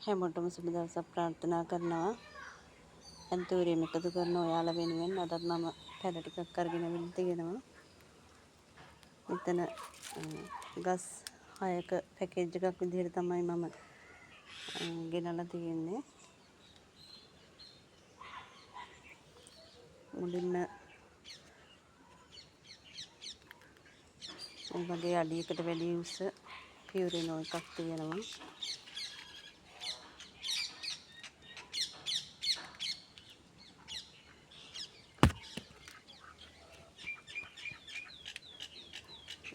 හැමෝටම සුබ දවසක් ප්‍රාර්ථනා කරනවා. ඇන්තෝරියම් එකතු කරන ඔයාලා වෙනුවෙන් අදත් මම පැල ටිකක් අරගෙන අවිල්ල තියෙනවා. මෙතන ගස් 6ක පැකේජ් එකක් විදිහට තමයි මම ගෙනලා තියෙන්නේ. මුලින්ම මේ වගේ අඩියකට වැඩි උස පියුරිනෝ එකක් තියෙනවා.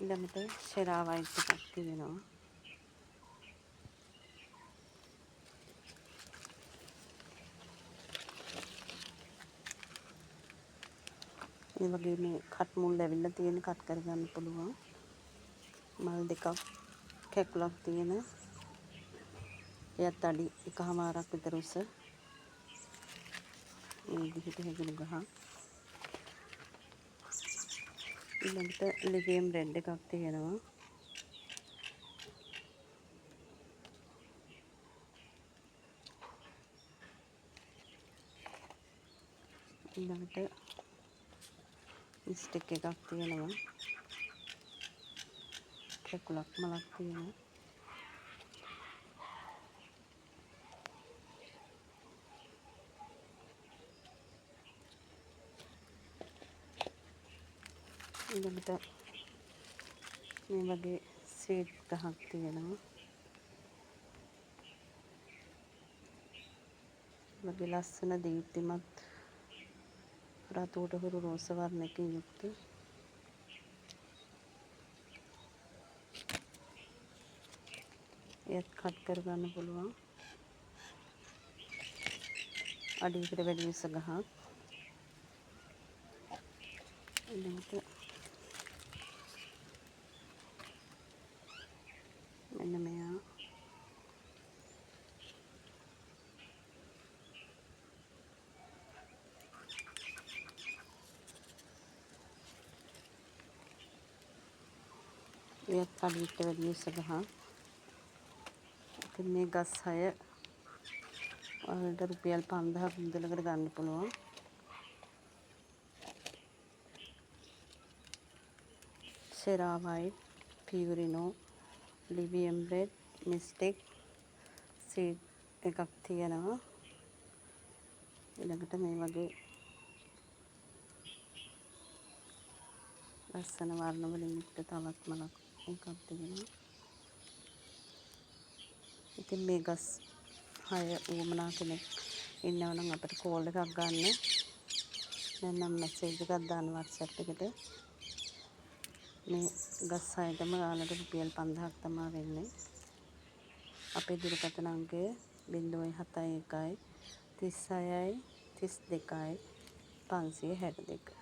ඊළඟට ෂෙරා වයිට් එකක් තියෙනවා. මේ වගේ මේ කට් මුල් ඇවිල්ලා තියෙන කට් කරගන්න පුළුවන්. මල් දෙකක් කැකුලක් තියෙන. එයත් අඩි 1.5ක් විතර උස. මේ විදිහට හැදුණු ගහ. ඊළඟට ලිවියම් රෙඩ් එකක් තියෙනවා. ඊළඟට මිස්ටෙක් එකක් තියෙනවා. කැකුලක් මලක් තියෙනවා. ඊළඟට මේ වගේ සීඩ් ගහක් තියෙනවා. වගේ ලස්සන දීප්තිමත් රතුට හුරු රෝස වර්ණයකින් යුක්ත එයත් කට් කරගන්න පුළුවන්. අඩියකට වැඩි උස ගහක්. ඊළඟට මෙන්න මෙයා එයත් අඩියකට වැඩි උස ගහක්. ඉතින් මේ ගස් 6 වලට රුපියල් 5000ක් මුදලකට ගන්න පුළුවන්. ෂෙරා වයිට්, පියුරිනෝ, ලිවියම් රෙඩ්, මිස්ටෙක් සීඩ් එකක් තියෙනවා. ඊළඟට මේ වගේ ලස්සන වර්ණ වලින් යුක්ත තවත් මලක් එකක් තියෙනවා. ඉතින් මේ ගස් 6 උවමනා කෙනෙක් ඉන්නවා නම් අපිට කෝල් එකක් ගන්න. දැන් නම් මැසේජ් එකක් දාන්න WhatsApp එකට. මේ ගස් 6ටම ඔයාලට රුපියල් 5000ක් තමයි වෙන්නේ. අපේ දුරකථන අංකය 071 36 32 562.